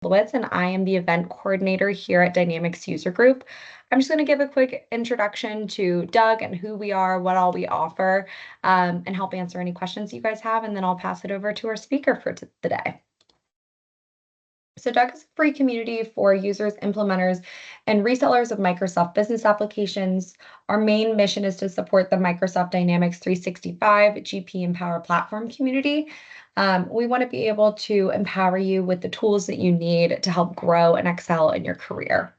And I am the event coordinator here at Dynamics User Group. I'm just going to give a quick introduction to Doug and who we are, what all we offer, and help answer any questions you guys have, and then I'll pass it over to our speaker for the day. So Doug is a free community for users, implementers, and resellers of Microsoft business applications. Our main mission is to support the Microsoft Dynamics 365 GP and Power Platform community. We want to be able to empower you with the tools that you need to help grow and excel in your career.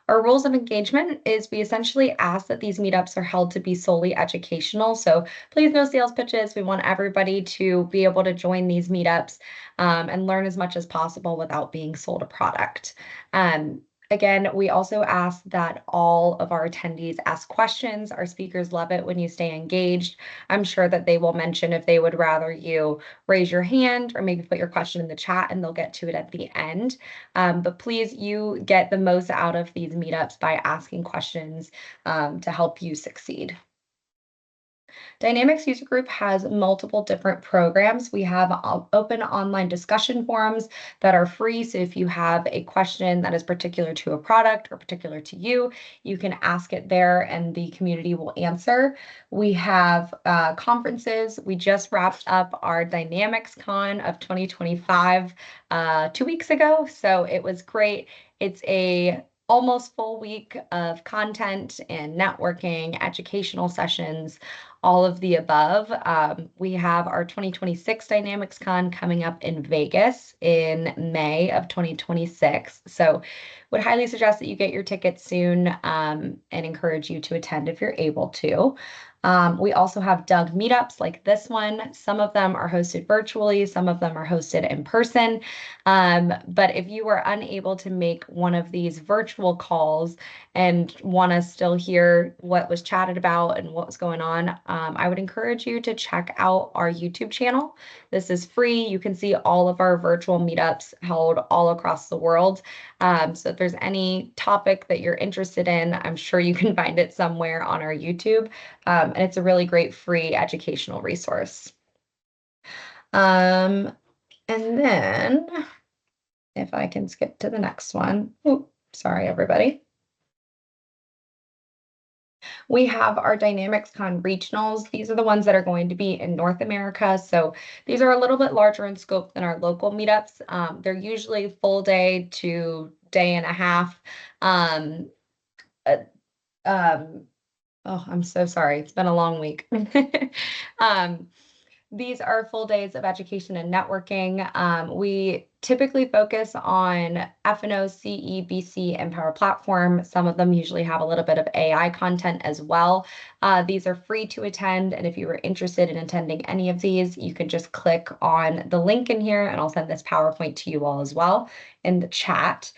Our rules of engagement is we essentially ask that these meetups are held to be solely educational. So please no sales pitches. We want everybody to be able to join these meetups and learn as much as possible without being sold a product. Again, we also ask that all of our attendees ask questions. Our speakers love it when you stay engaged. I'm sure that they will mention if they would rather you raise your hand or maybe put your question in the chat and they'll get to it at the end. But please, you get the most out of these meetups by asking questions to help you succeed. Dynamics User Group has multiple different programs. We have open online discussion forums that are free. So if you have a question that is particular to a product or particular to you, you can ask it there and the community will answer. We have conferences. We just wrapped up our DynamicsCon of 2025 2 weeks ago. So it was great. It's a almost full week of content and networking, educational sessions, all of the above. We have our 2026 DynamicsCon coming up in Vegas in May of 2026. So would highly suggest that you get your tickets soon and encourage you to attend if you're able to. We also have Doug meetups like this one. Some of them are hosted virtually, some of them are hosted in person. But if you are unable to make one of these virtual calls and want to still hear what was chatted about and what was going on, I would encourage you to check out our YouTube channel. This is free. You can see all of our virtual meetups held all across the world. So if there's any topic that you're interested in, I'm sure you can find it somewhere on our YouTube. And it's a really great free educational resource. And then if I can skip to the next one. Oops, sorry, everybody. We have our DynamicsCon regionals. These are the ones that are going to be in North America. So these are a little bit larger in scope than our local meetups. They're usually full day to day and a half. Oh, I'm so sorry. It's been a long week. These are full days of education and networking. We typically focus on F&O, CE, BC, and Power Platform. Some of them usually have a little bit of AI content as well. These are free to attend, and if you were interested in attending any of these, you can just click on the link in here, and I'll send this PowerPoint to you all as well in the chat.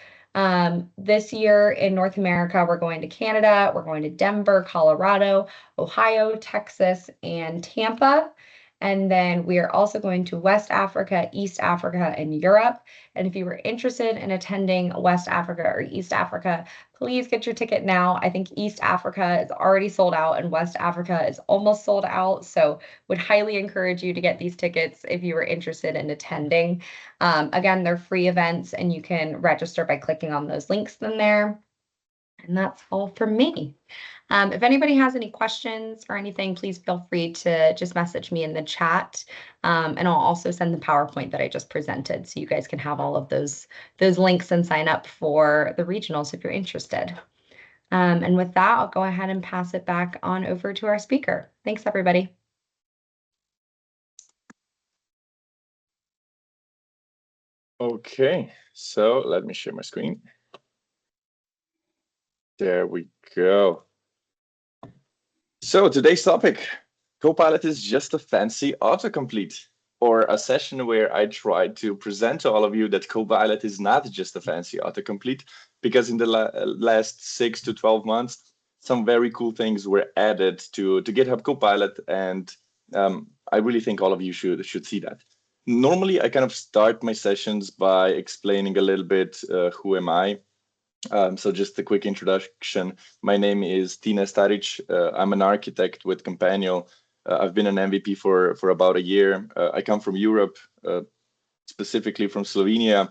This year in North America, we're going to Canada, we're going to Denver, Colorado, Ohio, Texas, and Tampa. And then we are also going to West Africa, East Africa, and Europe. And if you were interested in attending West Africa or East Africa, please get your ticket now. I think East Africa is already sold out and West Africa is almost sold out. So would highly encourage you to get these tickets if you were interested in attending. Again, they're free events and you can register by clicking on those links in there. And that's all from me. If anybody has any questions or anything, please feel free to just message me in the chat. And I'll also send the PowerPoint that I just presented so you guys can have all of those links and sign up for the regionals if you're interested. And with that, I'll go ahead and pass it back on over to our speaker. Thanks, everybody. Okay, so let me share my screen. There we go. So today's topic, Copilot is just a fancy autocomplete, or a session where I try to present to all of you that Copilot is not just a fancy autocomplete, because in the last 6 to 12 months, some very cool things were added to GitHub Copilot, and I really think all of you should see that. Normally, I kind of start my sessions by explaining a little bit who am I. So just a quick introduction. My name is Tina Staric. I'm an architect with Companion. I've been an MVP for about a year. I come from Europe, specifically from Slovenia.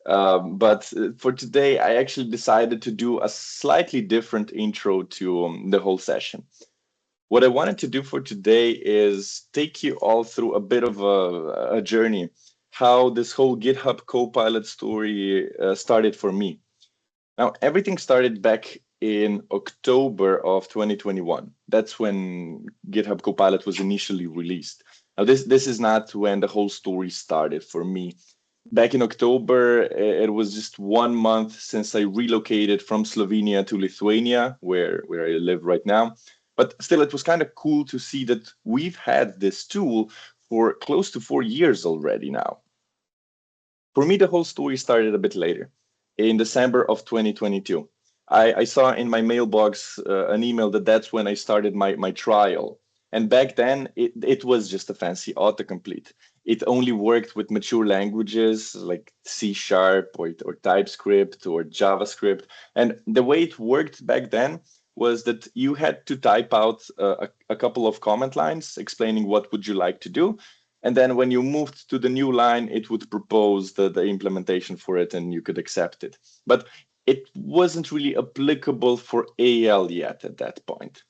But for today, I actually decided to do a slightly different intro to the whole session. What I wanted to do for today is take you all through a bit of a journey, how this whole GitHub Copilot story started for me. Now, everything started back in October of 2021. That's when GitHub Copilot was initially released. Now, this is not when the whole story started for me. Back in October, it was just 1 month since I relocated from Slovenia to Lithuania, where I live right now. But still, it was kind of cool to see that we've had this tool for close to 4 years already now. For me, the whole story started a bit later, in December of 2022. I saw in my mailbox an email that's when I started my trial. And back then, it was just a fancy autocomplete. It only worked with mature languages like C# or TypeScript or JavaScript. And the way it worked back then was that you had to type out a couple of comment lines explaining what would you like to do. And then when you moved to the new line, it would propose the implementation for it and you could accept it. But it wasn't really applicable for AL yet at that point.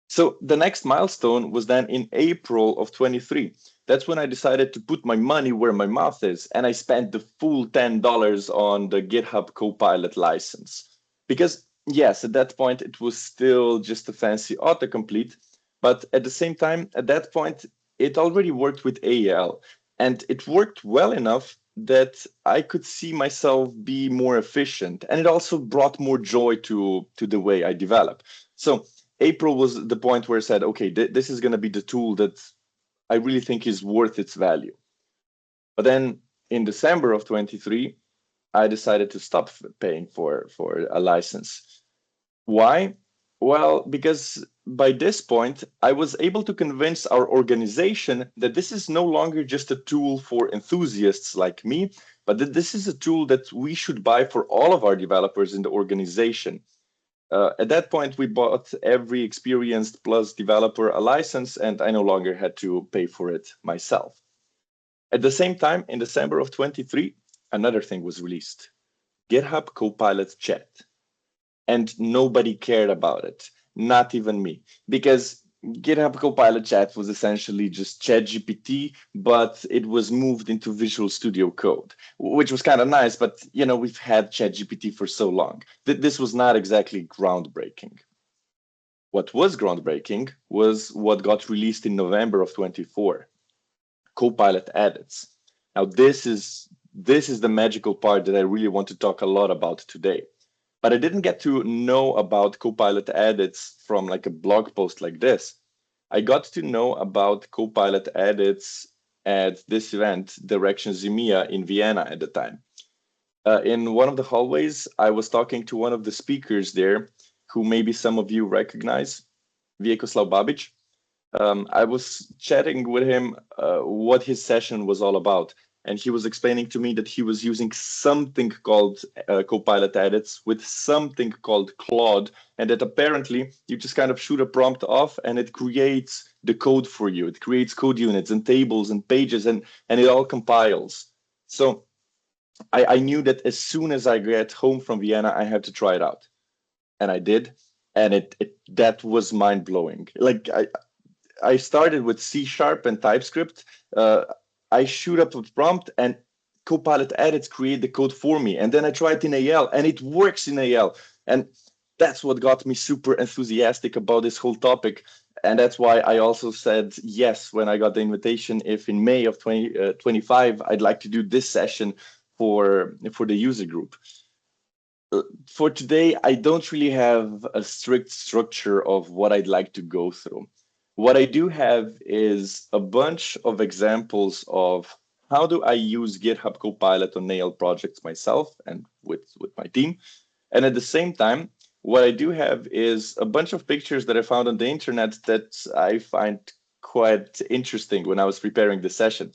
So the next milestone was then in April of 23. That's when I decided to put my money where my mouth is, and I spent the full $10 on the GitHub Copilot license. Because yes, at that point, it was still just a fancy autocomplete, but at the same time, at that point, it already worked with AL, and it worked well enough that I could see myself be more efficient, and it also brought more joy to the way I develop. So April was the point where I said, okay, this is going to be the tool that I really think is worth its value. But then in December of 23, I decided to stop paying for a license. Why? Well, because by this point, I was able to convince our organization that this is no longer just a tool for enthusiasts like me, but that this is a tool that we should buy for all of our developers in the organization. At that point, we bought every experienced plus developer a license, and I no longer had to pay for it myself. At the same time, in December of 23, another thing was released, GitHub Copilot Chat. And nobody cared about it, not even me, because GitHub Copilot Chat was essentially just ChatGPT, but it was moved into Visual Studio Code, which was kind of nice, but we've had ChatGPT for so long that this was not exactly groundbreaking. What was groundbreaking was what got released in November of 24, Copilot Edits. Now, this is the magical part that I really want to talk a lot about today. But I didn't get to know about Copilot Edits from like a blog post like this. I got to know about Copilot Edits at this event, Directions EMEA in Vienna at the time. In one of the hallways, I was talking to one of the speakers there, who maybe some of you recognize, Vjekoslav Babic. I was chatting with him what his session was all about. And he was explaining to me that he was using something called Copilot Edits with something called Claude, and that apparently you just kind of shoot a prompt off and it creates the code for you. It creates code units and tables and pages, and it all compiles. So I knew that as soon as I get home from Vienna, I had to try it out. And I did, and that was mind-blowing. Like I started with C# and TypeScript. I shoot up a prompt and Copilot Edits create the code for me. And then I try it in AL and it works in AL. And that's what got me super enthusiastic about this whole topic. And that's why I also said yes when I got the invitation, if in May of 2025, I'd like to do this session for the user group. For today, I don't really have a strict structure of what I'd like to go through. What I do have is a bunch of examples of how do I use GitHub Copilot on AL projects myself and with my team. And at the same time, what I do have is a bunch of pictures that I found on the internet that I find quite interesting when I was preparing the session.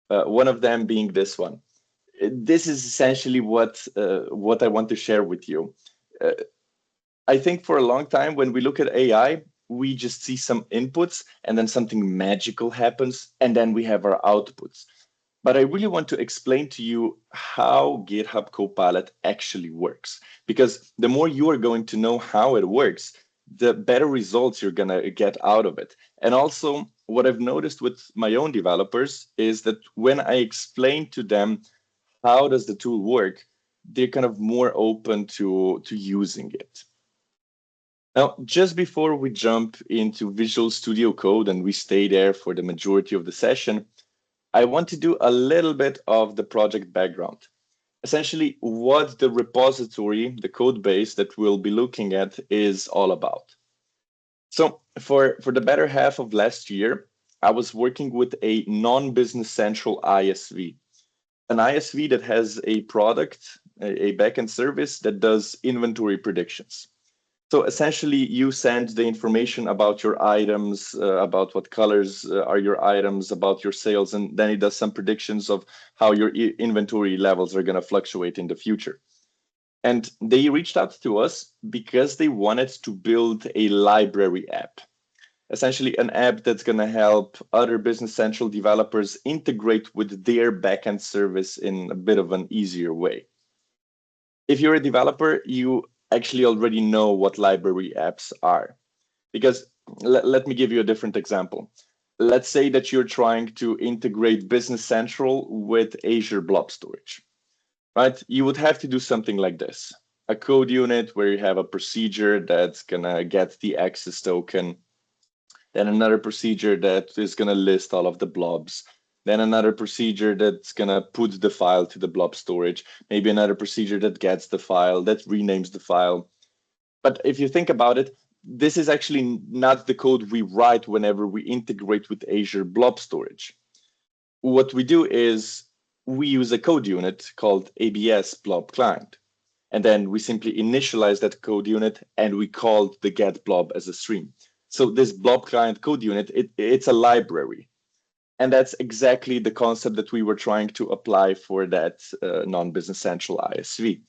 One of them being this one. This is essentially what I want to share with you. I think for a long time, when we look at AI, we just see some inputs and then something magical happens and then we have our outputs. But I really want to explain to you how GitHub Copilot actually works, because the more you are going to know how it works, the better results you're going to get out of it. And also, what I've noticed with my own developers is that when I explain to them how does the tool work, they're kind of more open to using it. Now, just before we jump into Visual Studio Code and we stay there for the majority of the session, I want to do a little bit of the project background. Essentially, what the repository, the code base that we'll be looking at is all about. So for the better half of last year, I was working with a non-business central ISV, an ISV that has a product, a backend service that does inventory predictions. So essentially, you send the information about your items, about what colors are your items, about your sales, and then it does some predictions of how your inventory levels are going to fluctuate in the future. And they reached out to us because they wanted to build a library app, essentially an app that's going to help other Business Central developers integrate with their backend service in a bit of an easier way. If you're a developer, you actually already know what library apps are. Because let me give you a different example. Let's say that you're trying to integrate Business Central with Azure Blob Storage, right? You would have to do something like this. A code unit where you have a procedure that's gonna get the access token, then another procedure that is gonna list all of the blobs, then another procedure that's going to put the file to the blob storage, maybe another procedure that gets the file, that renames the file. But if you think about it, this is actually not the code we write whenever we integrate with Azure Blob Storage. What we do is we use a code unit called ABS Blob Client. And then we simply initialize that code unit and we call the get blob as a stream. So this blob client code unit, it's a library. And that's exactly the concept that we were trying to apply for that non-business central ISV.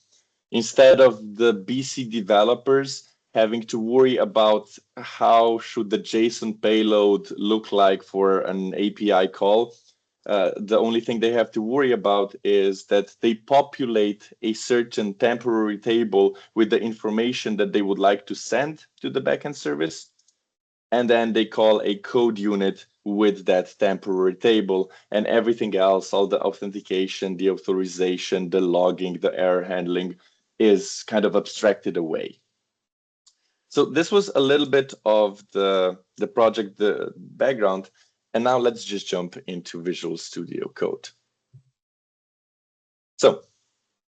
Instead of the BC developers having to worry about how should the JSON payload look like for an API call, the only thing they have to worry about is that they populate a certain temporary table with the information that they would like to send to the backend service. And then they call a code unit with that temporary table, and everything else, all the authentication, the authorization, the logging, the error handling is kind of abstracted away. So this was a little bit of the project, the background, and now let's just jump into Visual Studio Code. So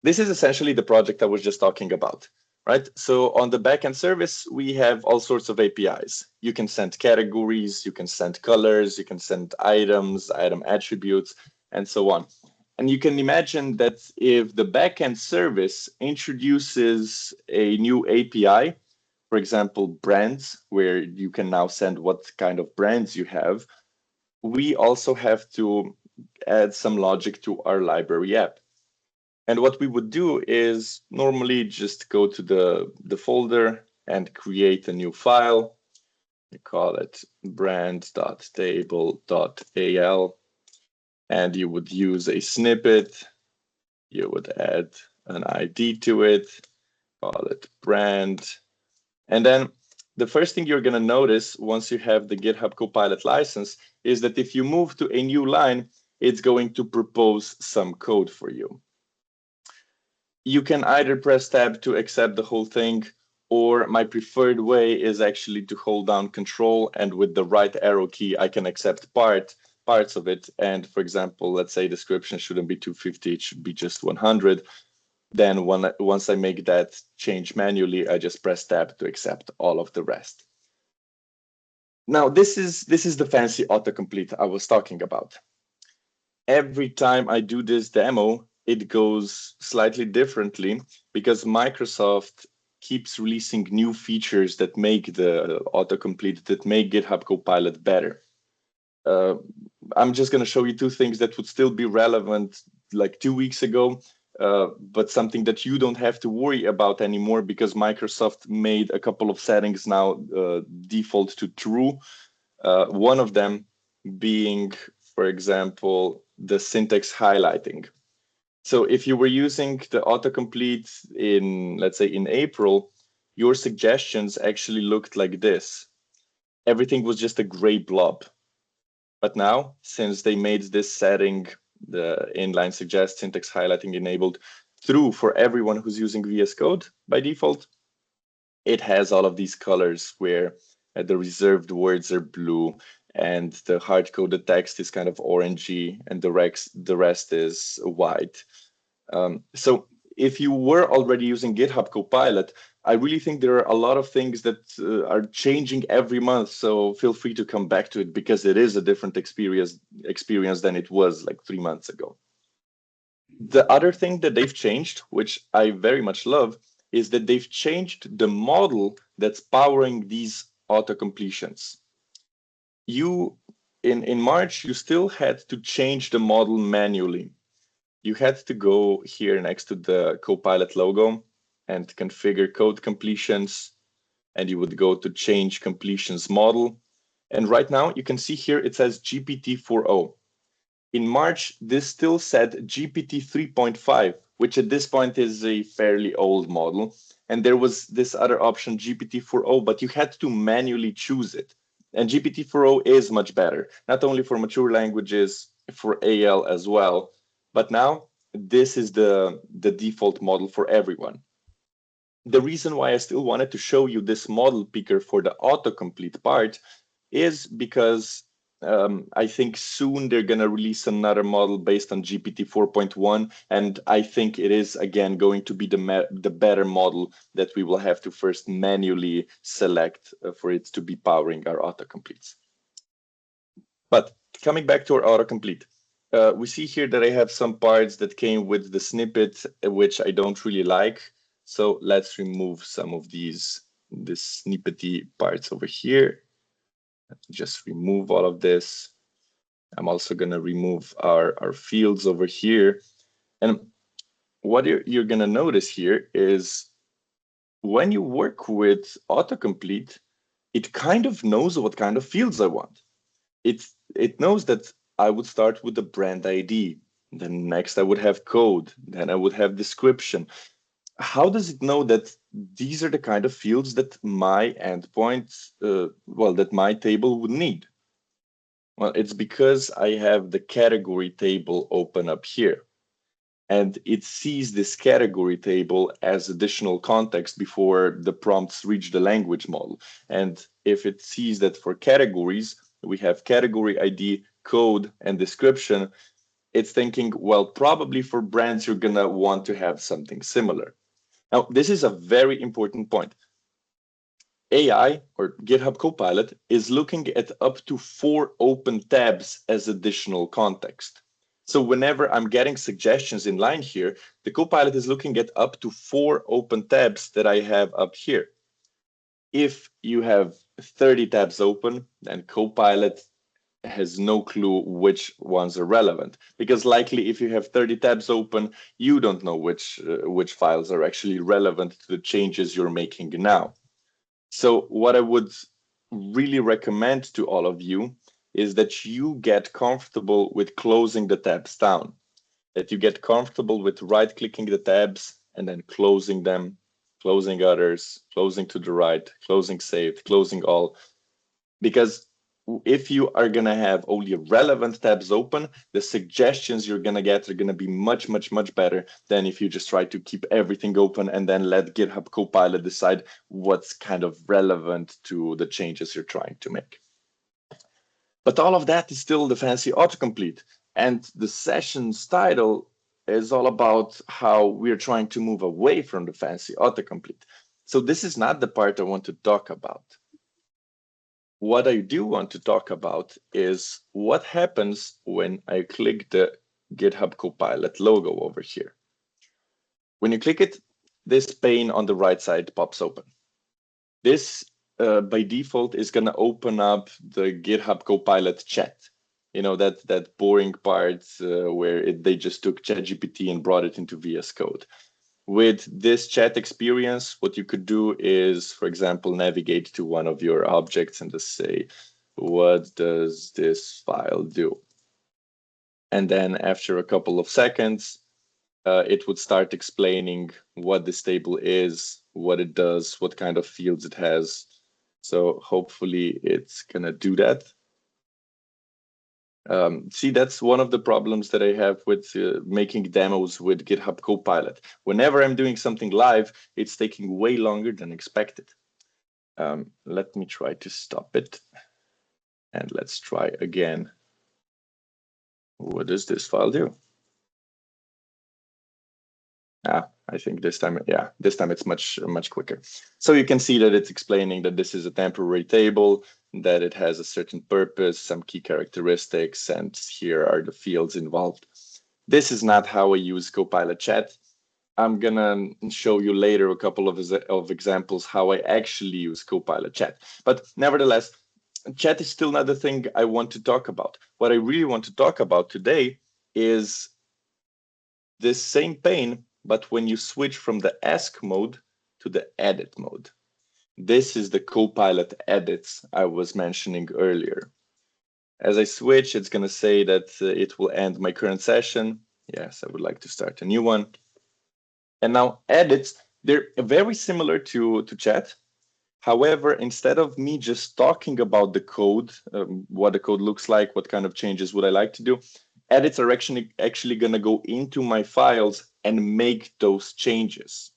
this is essentially the project I was just talking about. Right? So on the backend service, we have all sorts of APIs. You can send categories, you can send colors, you can send items, item attributes, and so on. And you can imagine that if the backend service introduces a new API, for example, brands, where you can now send what kind of brands you have, we also have to add some logic to our library app. And what we would do is normally just go to the folder and create a new file. We call it brand.table.al. And you would use a snippet. You would add an ID to it, call it brand. And then the first thing you're going to notice once you have the GitHub Copilot license is that if you move to a new line, it's going to propose some code for you. You can either press tab to accept the whole thing, or my preferred way is actually to hold down Control, and with the right arrow key, I can accept parts of it. And for example, let's say description shouldn't be 250, it should be just 100. Then once I make that change manually, I just press tab to accept all of the rest. Now, this is the fancy autocomplete I was talking about. Every time I do this demo, it goes slightly differently because Microsoft keeps releasing new features that make the autocomplete, that make GitHub Copilot better. I'm just going to show you two things that would still be relevant like 2 weeks ago, but something that you don't have to worry about anymore because Microsoft made a couple of settings now default to true. One of them being, for example, the syntax highlighting. So if you were using the autocomplete in, let's say, in April, your suggestions actually looked like this. Everything was just a gray blob. But now, since they made this setting, the inline suggest syntax highlighting enabled through for everyone who's using VS Code by default, it has all of these colors where the reserved words are blue and the hard-coded text is kind of orangey and the rest is white. So if you were already using GitHub Copilot, I really think there are a lot of things that are changing every month. So feel free to come back to it because it is a different experience than it was like 3 months ago. The other thing that they've changed, which I very much love, is that they've changed the model that's powering these auto-completions. In March, you still had to change the model manually. You had to go here next to the Copilot logo and configure code completions, and you would go to change completions model. And right now you can see here it says GPT 4.0. In March, this still said GPT 3.5, which at this point is a fairly old model. And there was this other option, GPT 4.0, but you had to manually choose it. And GPT 4.0 is much better, not only for mature languages, for AL as well. But now this is the default model for everyone. The reason why I still wanted to show you this model picker for the autocomplete part is because I think soon they're going to release another model based on GPT 4.1. And I think it is, again, going to be the better model that we will have to first manually select for it to be powering our autocompletes. But coming back to our autocomplete, we see here that I have some parts that came with the snippet, which I don't really like. So let's remove some of the snippety parts over here. Just remove all of this. I'm also going to remove our fields over here. And what you're going to notice here is when you work with autocomplete, it kind of knows what kind of fields I want. It knows that I would start with the brand ID. Then next I would have code. Then I would have description. How does it know that these are the kind of fields that my endpoint, that my table would need? Well, it's because I have the category table open up here. And it sees this category table as additional context before the prompts reach the language model. And if it sees that for categories, we have category ID, code, and description, it's thinking, well, probably for brands, you're going to want to have something similar. Now, this is a very important point. AI, or GitHub Copilot, is looking at up to 4 open tabs as additional context. So whenever I'm getting suggestions in line here, the Copilot is looking at up to 4 open tabs that I have up here. If you have 30 tabs open, then Copilot has no clue which ones are relevant, because likely if you have 30 tabs open, you don't know which files are actually relevant to the changes you're making now. So what I would really recommend to all of you is that you get comfortable with closing the tabs down, that you get comfortable with right-clicking the tabs and then closing them, closing others, closing to the right, closing saved, closing all. Because if you are going to have only relevant tabs open, the suggestions you're going to get are going to be much, much, much better than if you just try to keep everything open and then let GitHub Copilot decide what's kind of relevant to the changes you're trying to make. But all of that is still the fancy autocomplete. And the session's title is all about how we're trying to move away from the fancy autocomplete. So this is not the part I want to talk about. What I do want to talk about is what happens when I click the GitHub Copilot logo over here. When you click it, this pane on the right side pops open. This, by default, is going to open up the GitHub Copilot chat. You know, that boring part where they just took ChatGPT and brought it into VS Code. With this chat experience, what you could do is, for example, navigate to one of your objects and just say, what does this file do? And then after a couple of seconds, it would start explaining what this table is, what it does, what kind of fields it has. So hopefully it's gonna do that. See, that's one of the problems that I have with making demos with GitHub Copilot. Whenever I'm doing something live, it's taking way longer than expected. Let me try to stop it. And let's try again. What does this file do? I think this time, yeah, this time it's much quicker. So you can see that it's explaining that this is a temporary table, that it has a certain purpose, some key characteristics, and here are the fields involved. This is not how I use Copilot Chat. I'm gonna show you later a couple of examples how I actually use Copilot Chat. But nevertheless, chat is still not the thing I want to talk about. What I really want to talk about today is this same pane, but when you switch from the ask mode to the edit mode. This is the Copilot edits I was mentioning earlier. As I switch, it's going to say that it will end my current session. Yes, I would like to start a new one. And now edits, they're very similar to chat. However, instead of me just talking about the code, what the code looks like, what kind of changes would I like to do, edits are actually going to go into my files and make those changes.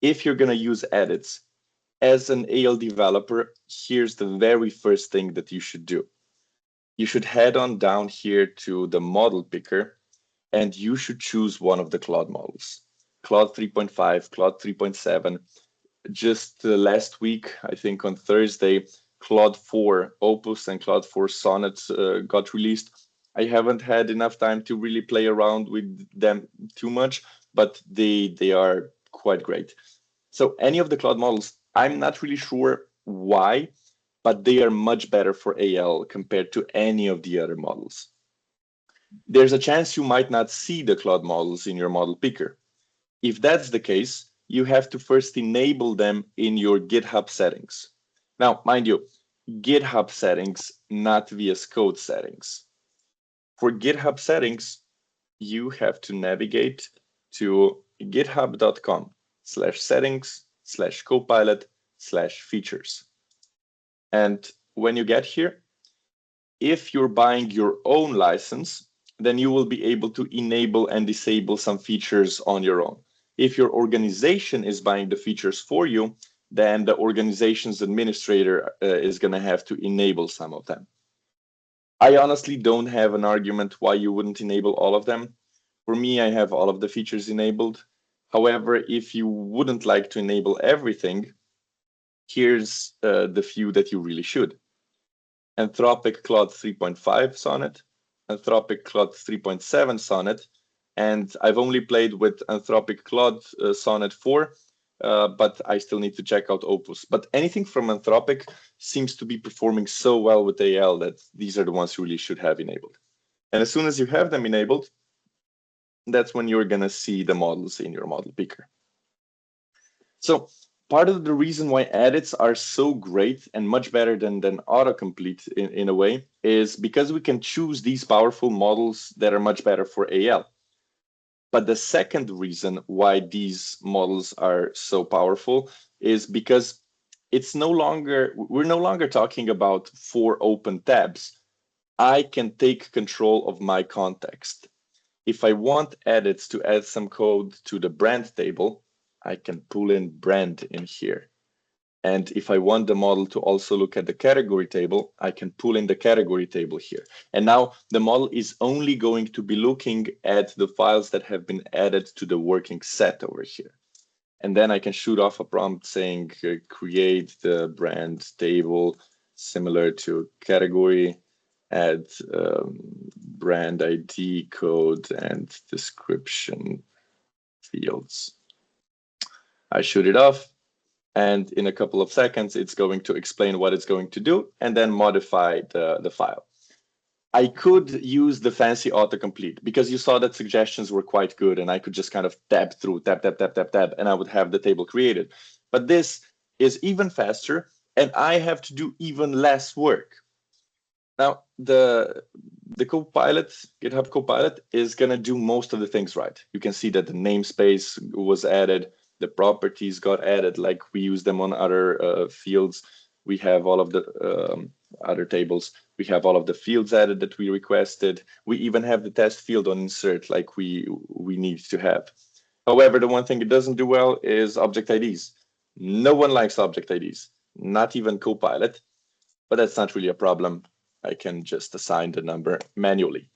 If you're going to use edits as an AL developer, here's the very first thing that you should do. You should head on down here to the model picker, and you should choose one of the Claude models. Claude 3.5, Claude 3.7. Just last week, I think on Thursday, Claude 4 Opus and Claude 4 Sonnet got released. I haven't had enough time to really play around with them too much, but they are quite great. So any of the Claude models, I'm not really sure why, but they are much better for AL compared to any of the other models. There's a chance you might not see the Claude models in your model picker. If that's the case, you have to first enable them in your GitHub settings. Now, mind you, GitHub settings, not VS Code settings. For GitHub settings, you have to navigate to github.com/settings/copilot/features. And when you get here, if you're buying your own license, then you will be able to enable and disable some features on your own. If your organization is buying the features for you, then the organization's administrator is going to have to enable some of them. I honestly don't have an argument why you wouldn't enable all of them. For me, I have all of the features enabled. However, if you wouldn't like to enable everything, here's the few that you really should. Anthropic Claude 3.5 Sonnet, Anthropic Claude 3.7 Sonnet, and I've only played with Anthropic Claude Sonnet 4, but I still need to check out Opus. But anything from Anthropic seems to be performing so well with AL that these are the ones you really should have enabled. And as soon as you have them enabled, that's when you're going to see the models in your model picker. So part of the reason why edits are so great and much better than autocomplete in a way is because we can choose these powerful models that are much better for AL. But the second reason why these models are so powerful is because we're no longer talking about 4 open tabs. I can take control of my context. If I want edits to add some code to the brand table, I can pull in brand in here. And if I want the model to also look at the category table, I can pull in the category table here. And now the model is only going to be looking at the files that have been added to the working set over here. And then I can shoot off a prompt saying, create the brand table similar to category, add brand ID code and description fields. I shoot it off. And in a couple of seconds, it's going to explain what it's going to do and then modify the file. I could use the fancy autocomplete because you saw that suggestions were quite good and I could just kind of tab through, tab, and I would have the table created. But this is even faster and I have to do even less work. Now, the Copilot, GitHub Copilot, is going to do most of the things right. You can see that the namespace was added, the properties got added, like we use them on other fields. We have all of the other tables. We have all of the fields added that we requested. We even have the test field on insert, like we need to have. However, the one thing it doesn't do well is object IDs. No one likes object IDs, not even Copilot, but that's not really a problem. I can just assign the number manually.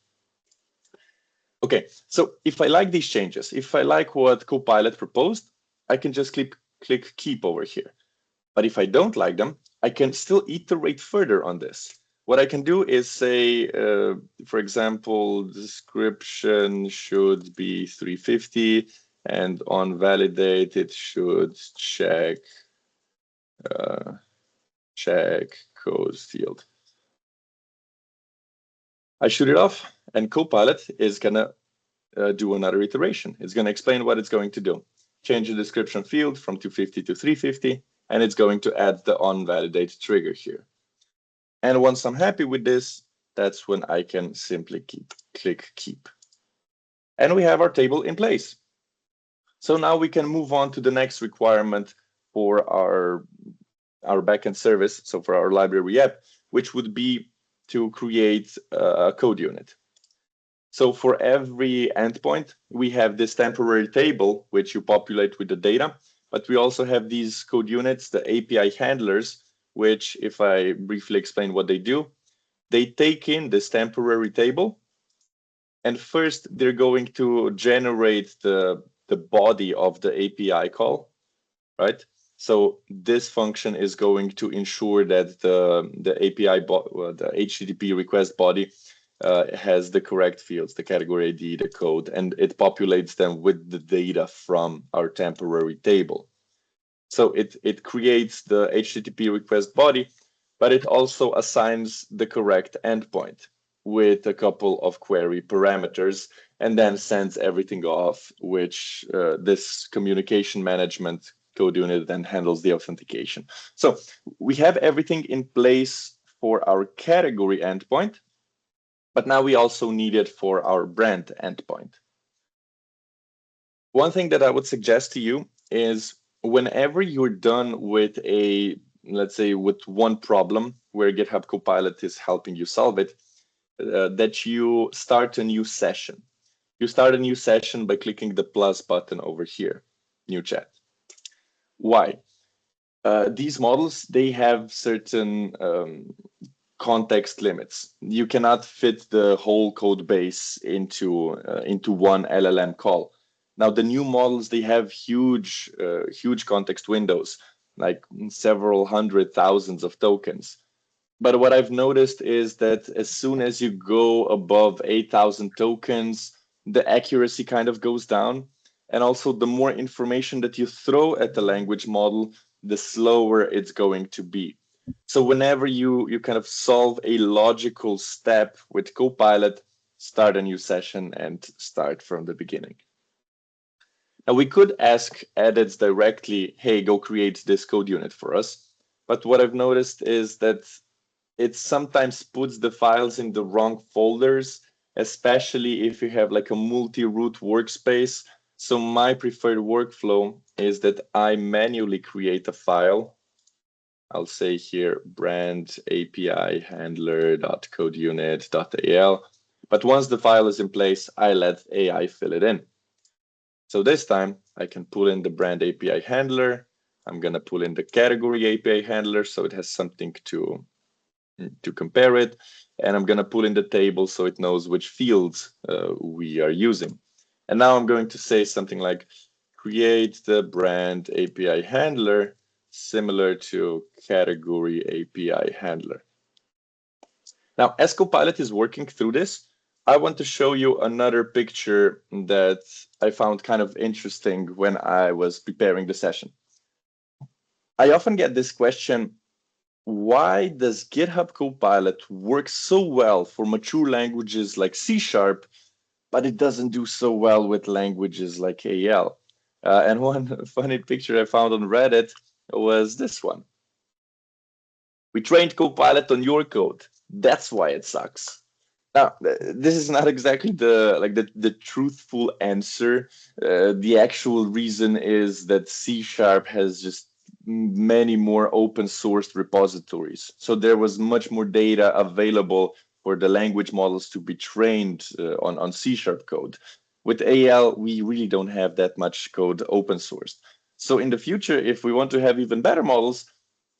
Okay, so if I like these changes, if I like what Copilot proposed, I can just click keep over here. But if I don't like them, I can still iterate further on this. What I can do is say, for example, description should be 350, and on validate, it should check code field. I shoot it off, and Copilot is gonna do another iteration. It's gonna explain what it's going to do. Change the description field from 250 to 350, and it's going to add the onValidate trigger here. And once I'm happy with this, that's when I can simply click keep. And we have our table in place. So now we can move on to the next requirement for our backend service, so for our library app, which would be to create a code unit. So for every endpoint, we have this temporary table, which you populate with the data, but we also have these code units, the API handlers, which, if I briefly explain what they do, they take in this temporary table, and first they're going to generate the body of the API call, right? So this function is going to ensure that the API, the HTTP request body has the correct fields, the category ID, the code, and it populates them with the data from our temporary table. So it creates the HTTP request body, but it also assigns the correct endpoint with a couple of query parameters, and then sends everything off, which this communication management code unit then handles the authentication. So we have everything in place for our category endpoint, but now we also need it for our brand endpoint. One thing that I would suggest to you is whenever you're done with let's say with one problem where GitHub Copilot is helping you solve it, that you start a new session. You start a new session by clicking the plus button over here, new chat. Why? These models, they have certain context limits. You cannot fit the whole code base into one LLM call. Now, the new models, they have huge context windows, like several hundred thousands of tokens. But what I've noticed is that as soon as you go above 8,000 tokens, the accuracy kind of goes down. And also, the more information that you throw at the language model, the slower it's going to be. So whenever you kind of solve a logical step with Copilot, start a new session and start from the beginning. Now, we could ask edits directly, hey, go create this code unit for us. But what I've noticed is that it sometimes puts the files in the wrong folders, especially if you have like a multi-root workspace. So my preferred workflow is that I manually create a file. I'll say here brand API handler.codeunit.al. But once the file is in place, I let AI fill it in. So this time I can pull in the brand API handler. I'm going to pull in the category API handler so it has something to compare it. And I'm going to pull in the table so it knows which fields we are using. And now I'm going to say something like create the brand API handler similar to category API handler. Now, as Copilot is working through this, I want to show you another picture that I found kind of interesting when I was preparing the session. I often get this question, why does GitHub Copilot work so well for mature languages like C#, but it doesn't do so well with languages like AL? And one funny picture I found on Reddit was this one. We trained Copilot on your code. That's why it sucks. Now, this is not exactly the truthful answer. The actual reason is that C# has just many more open source repositories. So there was much more data available for the language models to be trained on C# code. With AL, we really don't have that much code open sourced. So in the future, if we want to have even better models,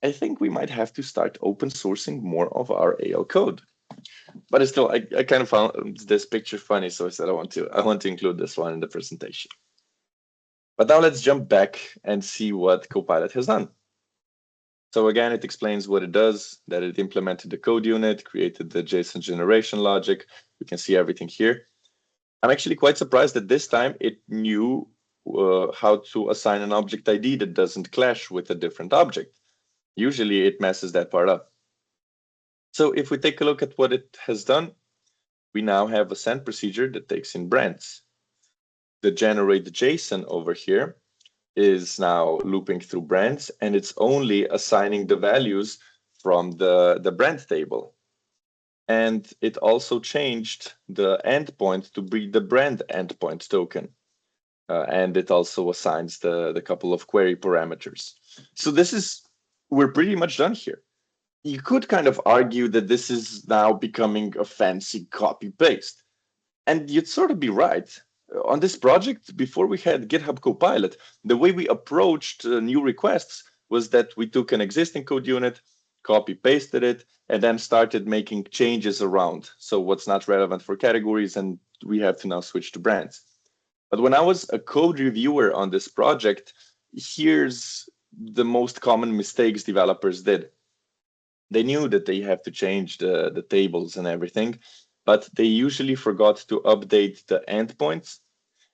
I think we might have to start open sourcing more of our AL code. But I still, I kind of found this picture funny, so I said I want to include this one in the presentation. But now let's jump back and see what Copilot has done. So again, it explains what it does, that it implemented the code unit, created the JSON generation logic. We can see everything here. I'm actually quite surprised that this time it knew how to assign an object ID that doesn't clash with a different object. Usually it messes that part up. So if we take a look at what it has done, we now have a send procedure that takes in brands. The generate JSON over here is now looping through brands, and it's only assigning the values from the brand table. And it also changed the endpoint to be the brand endpoint token. And it also assigns the couple of query parameters. So we're pretty much done here. You could kind of argue that this is now becoming a fancy copy paste. And you'd sort of be right. On this project, before we had GitHub Copilot, the way we approached new requests was that we took an existing code unit, copy pasted it, and then started making changes around. So what's not relevant for categories, and we have to now switch to brands. But when I was a code reviewer on this project, here's the most common mistakes developers did. They knew that they have to change the tables and everything, but they usually forgot to update the endpoints.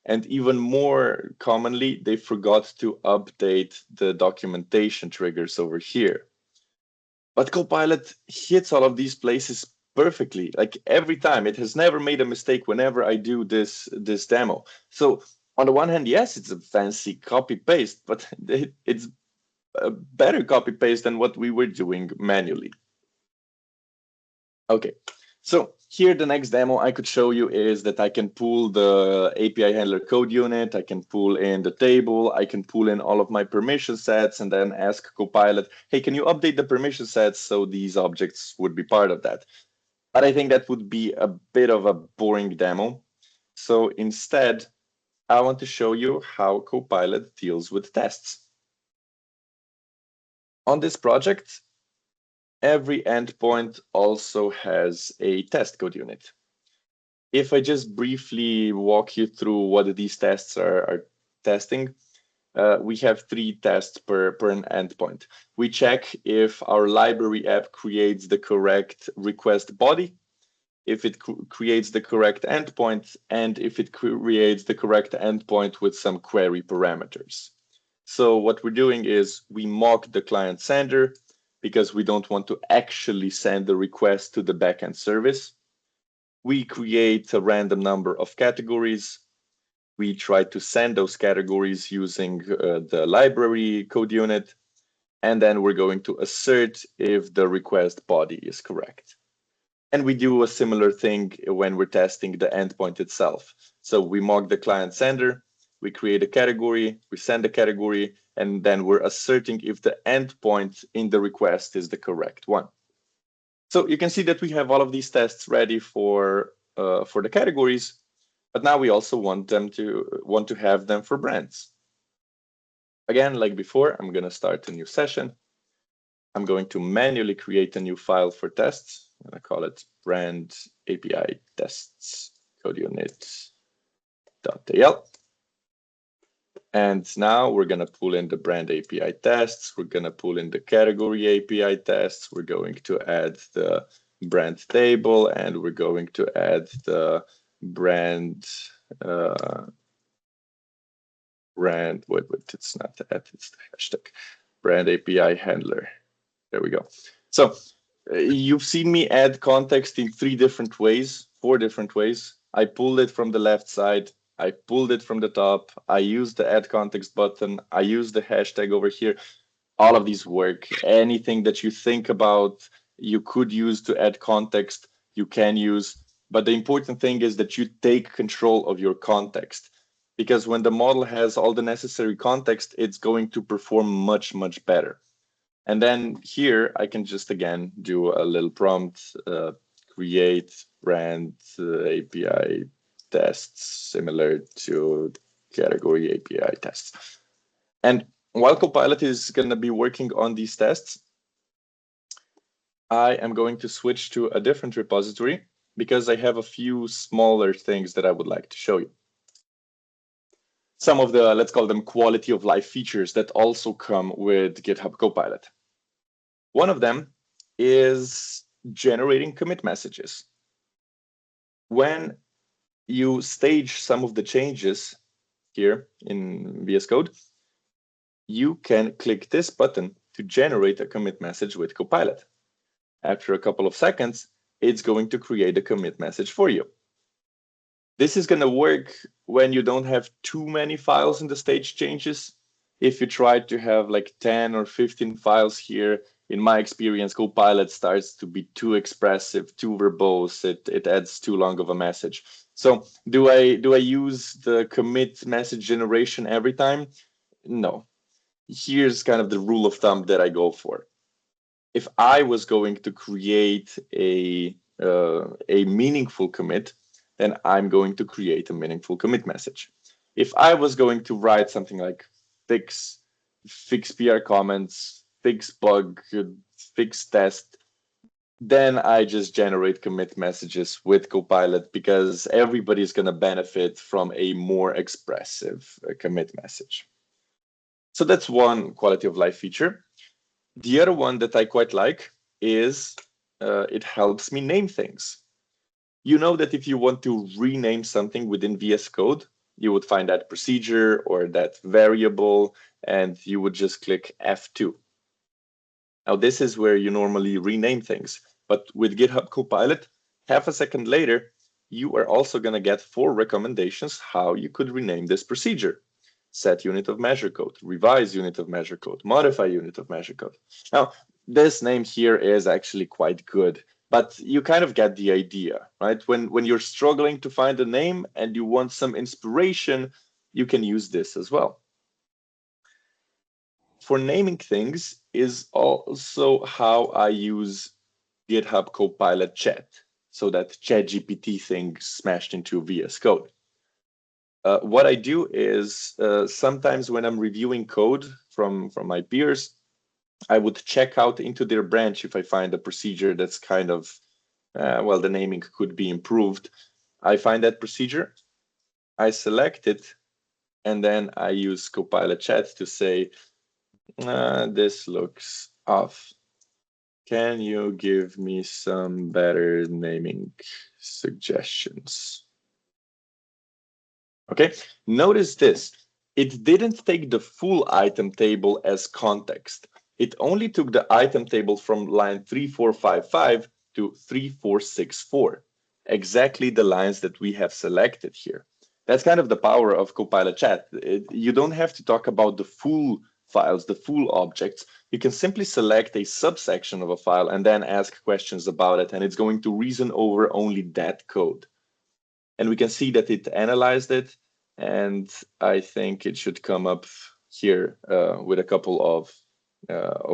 And even more commonly, they forgot to update the documentation triggers over here. But Copilot hits all of these places perfectly. Like every time, it has never made a mistake whenever I do this demo. So on the one hand, yes, it's a fancy copy paste, but it's a better copy paste than what we were doing manually. Okay, so here the next demo I could show you is that I can pull the API handler code unit, I can pull in the table, I can pull in all of my permission sets and then ask Copilot, hey, can you update the permission sets so these objects would be part of that? But I think that would be a bit of a boring demo. So instead, I want to show you how Copilot deals with tests. On this project, every endpoint also has a test code unit. If I just briefly walk you through what these tests are testing, we have 3 tests per an endpoint. We check if our library app creates the correct request body, if it creates the correct endpoint, and if it creates the correct endpoint with some query parameters. So what we're doing is we mock the client sender because we don't want to actually send the request to the backend service. We create a random number of categories. We try to send those categories using the library code unit. And then we're going to assert if the request body is correct. And we do a similar thing when we're testing the endpoint itself. So we mock the client sender, we create a category, we send a category, and then we're asserting if the endpoint in the request is the correct one. So you can see that we have all of these tests ready for the categories, but now we also want to have them for brands. Again, like before, I'm going to start a new session. I'm going to manually create a new file for tests. I'm going to call it brand API tests code unit.al. And now we're going to pull in the brand API tests. We're going to pull in the category API tests. We're going to add the brand table, and we're going to add the brand, wait, it's not the add, it's the hashtag, brand API handler. There we go. So you've seen me add context in 4 different ways. I pulled it from the left side. I pulled it from the top. I used the add context button. I used the hashtag over here. All of these work. Anything that you think about you could use to add context, you can use, but the important thing is that you take control of your context, because when the model has all the necessary context, it's going to perform much, much better. And then here I can just again do a little prompt, create brand API tests similar to category API tests. And while Copilot is going to be working on these tests, I am going to switch to a different repository because I have a few smaller things that I would like to show you. Some of the, let's call them quality of life features that also come with GitHub Copilot. One of them is generating commit messages. When you stage some of the changes here in VS Code, you can click this button to generate a commit message with Copilot. After a couple of seconds, it's going to create a commit message for you. This is going to work when you don't have too many files in the stage changes. If you try to have like 10 or 15 files here, in my experience, Copilot starts to be too expressive, too verbose. It adds too long of a message. So do I use the commit message generation every time? No. Here's kind of the rule of thumb that I go for. If I was going to create a meaningful commit, then I'm going to create a meaningful commit message. If I was going to write something like fix PR comments, fix bug, fix test, then I just generate commit messages with Copilot because everybody's going to benefit from a more expressive commit message. So that's one quality of life feature. The other one that I quite like is it helps me name things. You know that if you want to rename something within VS Code, you would find that procedure or that variable, and you would just click F2. Now, this is where you normally rename things. But with GitHub Copilot, half a second later, you are also going to get 4 recommendations how you could rename this procedure. Set unit of measure code, revise unit of measure code, modify unit of measure code. Now, this name here is actually quite good, but you kind of get the idea, right? When you're struggling to find a name and you want some inspiration, you can use this as well. For naming things is also how I use GitHub Copilot Chat, so that ChatGPT thing smashed into VS Code. What I do is sometimes when I'm reviewing code from my peers, I would check out into their branch if I find a procedure that's kind of, well, the naming could be improved. I find that procedure, I select it, and then I use Copilot Chat to say, this looks off. Can you give me some better naming suggestions? Okay, notice this. It didn't take the full item table as context. It only took the item table from line 3455 to 3464, exactly the lines that we have selected here. That's kind of the power of Copilot Chat. You don't have to talk about the full files, the full objects. You can simply select a subsection of a file and then ask questions about it, and it's going to reason over only that code. And we can see that it analyzed it, and I think it should come up here with a couple of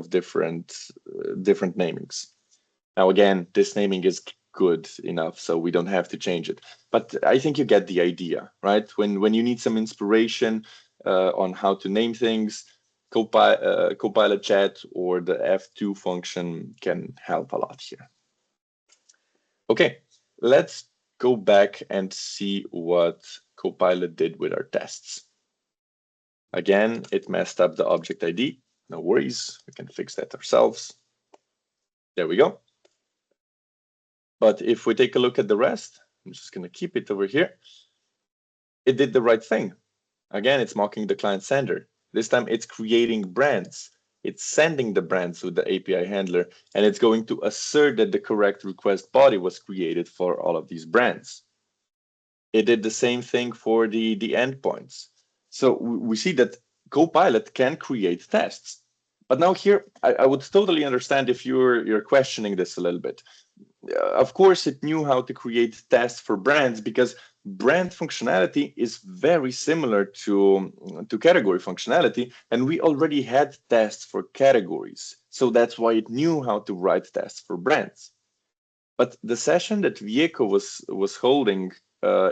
different namings. Now, again, this naming is good enough, so we don't have to change it. But I think you get the idea, right? When you need some inspiration on how to name things, Copilot Chat or the F2 function can help a lot here. Okay, let's go back and see what Copilot did with our tests. Again, it messed up the object ID. No worries, we can fix that ourselves. There we go. But if we take a look at the rest, I'm just going to keep it over here. It did the right thing. Again, it's mocking the client sender. This time it's creating brands. It's sending the brands with the API handler, and it's going to assert that the correct request body was created for all of these brands. It did the same thing for the endpoints. So we see that Copilot can create tests. But now here, I would totally understand if you're questioning this a little bit. Of course, it knew how to create tests for brands because brand functionality is very similar to category functionality, and we already had tests for categories. So that's why it knew how to write tests for brands. But the session that Vieco was holding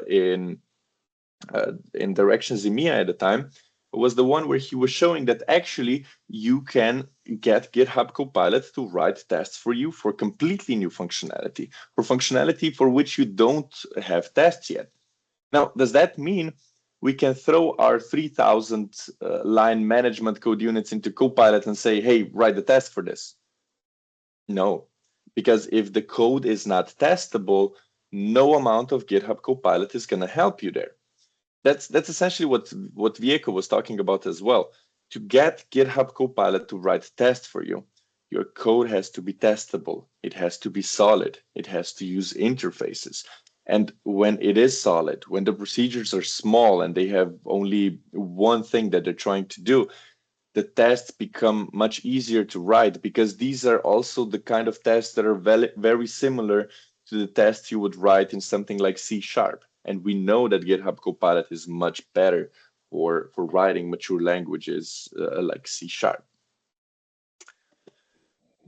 in Directions EMEA at the time was the one where he was showing that actually you can get GitHub Copilot to write tests for you for completely new functionality, for functionality for which you don't have tests yet. Now, does that mean we can throw our 3,000 line management code units into Copilot and say, hey, write the test for this? No, because if the code is not testable, no amount of GitHub Copilot is going to help you there. That's essentially what Vieco was talking about as well. To get GitHub Copilot to write tests for you, your code has to be testable. It has to be solid. It has to use interfaces. And when it is solid, when the procedures are small and they have only one thing that they're trying to do, the tests become much easier to write because these are also the kind of tests that are very similar to the tests you would write in something like C#. And we know that GitHub Copilot is much better for writing mature languages like C#.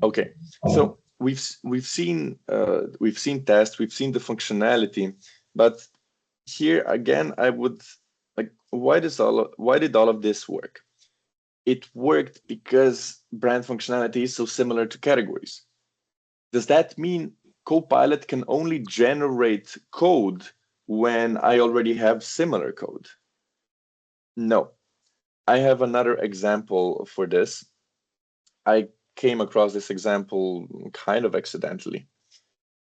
Okay, so we've seen tests, we've seen the functionality, but here again, I would like, why did all of this work? It worked because brand functionality is so similar to categories. Does that mean Copilot can only generate code when I already have similar code? No. I have another example for this. I came across this example kind of accidentally.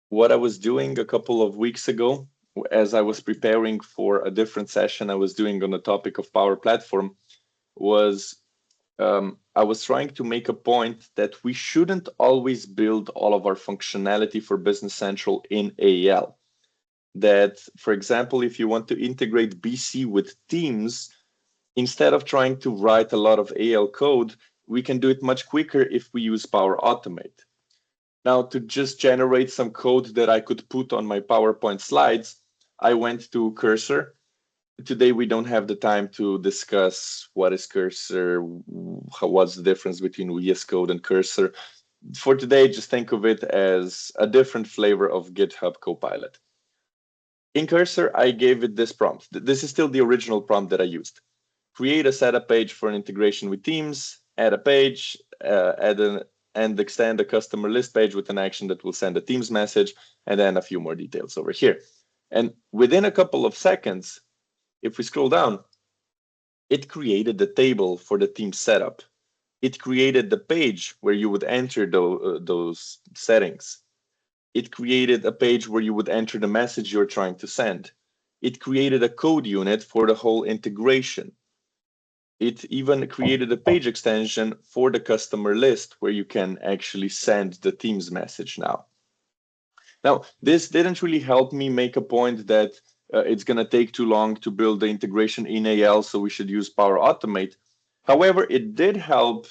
What I was doing a couple of weeks ago, as I was preparing for a different session I was doing on the topic of Power Platform, was I was trying to make a point that we shouldn't always build all of our functionality for Business Central in AL. That, for example, if you want to integrate BC with Teams, instead of trying to write a lot of AL code, we can do it much quicker if we use Power Automate. Now, to just generate some code that I could put on my PowerPoint slides, I went to Cursor. Today, we don't have the time to discuss what is Cursor, what's the difference between VS Code and Cursor. For today, just think of it as a different flavor of GitHub Copilot. In Cursor, I gave it this prompt. This is still the original prompt that I used. Create a setup page for an integration with Teams, add a page, and extend a customer list page with an action that will send a Teams message, and then a few more details over here. And within a couple of seconds, if we scroll down, it created the table for the Teams setup. It created the page where you would enter those settings. It created a page where you would enter the message you're trying to send. It created a code unit for the whole integration. It even created a page extension for the customer list where you can actually send the Teams message now. Now, this didn't really help me make a point that it's going to take too long to build the integration in AL, so we should use Power Automate. However, it did help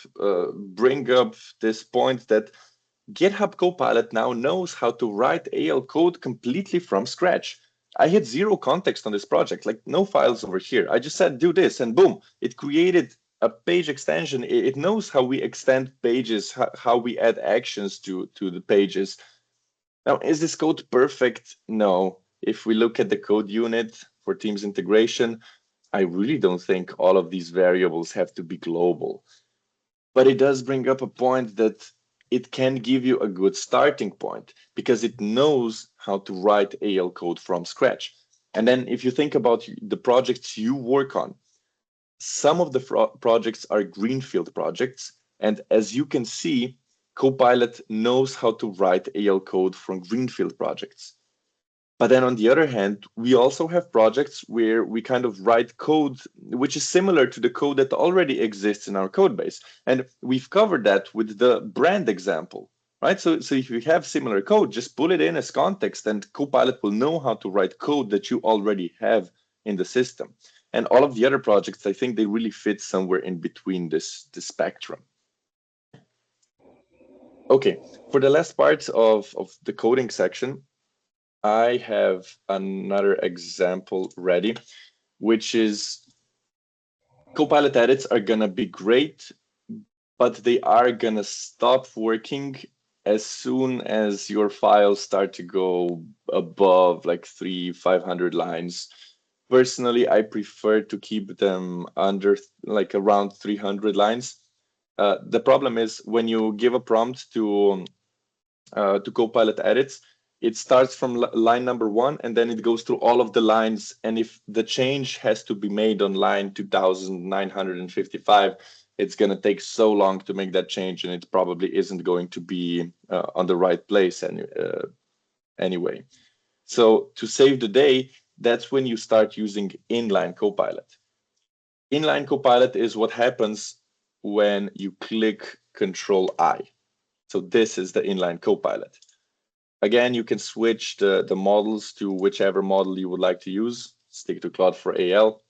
bring up this point that GitHub Copilot now knows how to write AL code completely from scratch. I had zero context on this project, like no files over here. I just said, do this, and boom, it created a page extension. It knows how we extend pages, how we add actions to the pages. Now, is this code perfect? No. If we look at the code unit for Teams integration, I really don't think all of these variables have to be global. But it does bring up a point that it can give you a good starting point because it knows how to write AL code from scratch. And then if you think about the projects you work on, some of the projects are greenfield projects. And as you can see, Copilot knows how to write AL code from greenfield projects. But then on the other hand, we also have projects where we kind of write code which is similar to the code that already exists in our code base. And we've covered that with the brand example, right? So if you have similar code, just pull it in as context and Copilot will know how to write code that you already have in the system. And all of the other projects, I think they really fit somewhere in between this spectrum. Okay, for the last part of the coding section, I have another example ready, which is Copilot edits are gonna be great, but they are gonna stop working as soon as your files start to go above like 500 lines. Personally, I prefer to keep them under like around 300 lines. The problem is when you give a prompt to Copilot edits, it starts from line number 1 and then it goes through all of the lines. And if the change has to be made on line 2955, it's going to take so long to make that change, and it probably isn't going to be on the right place anyway. So to save the day, that's when you start using inline Copilot. Inline Copilot is what happens when you click Control I. So this is the inline Copilot. Again, you can switch the models to whichever model you would like to use. Stick to Claude for AL.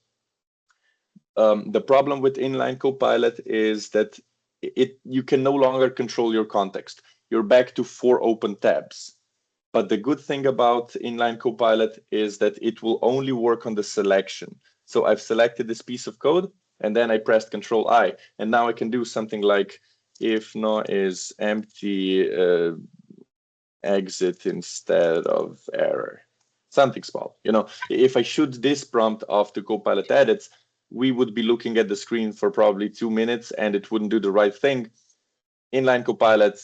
The problem with inline Copilot is that you can no longer control your context. You're back to 4 open tabs. But the good thing about inline Copilot is that it will only work on the selection. So I've selected this piece of code, and then I pressed Control I, and now I can do something like if no is empty exit instead of error, something small. You know, if I shoot this prompt off to Copilot edits, we would be looking at the screen for probably 2 minutes and it wouldn't do the right thing. Inline Copilot,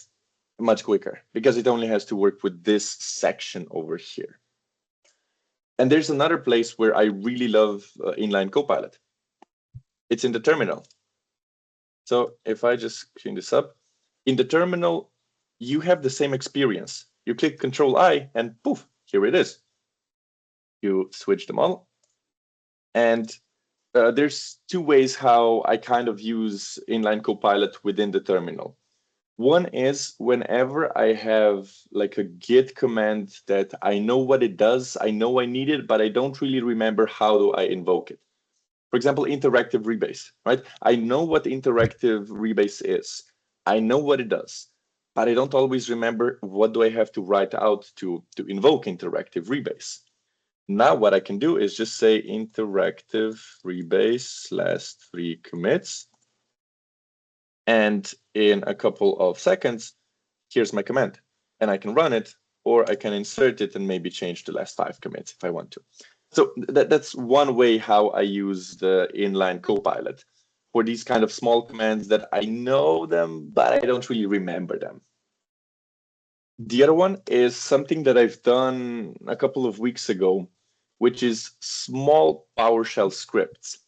much quicker because it only has to work with this section over here. And there's another place where I really love inline Copilot. It's in the terminal. So if I just clean this up, in the terminal, you have the same experience. You click Control I and poof, here it is. You switch the model. And there's 2 ways how I kind of use inline Copilot within the terminal. One is whenever I have like a Git command that I know what it does, I know I need it, but I don't really remember how do I invoke it. For example, interactive rebase, right? I know what interactive rebase is. I know what it does, but I don't always remember what do I have to write out to invoke interactive rebase. Now what I can do is just say interactive rebase last 3 commits. And in a couple of seconds, here's my command. And I can run it, or I can insert it and maybe change the last 5 commits if I want to. So that's one way how I use the inline Copilot for these kind of small commands that I know them, but I don't really remember them. The other one is something that I've done a couple of weeks ago, which is small PowerShell scripts.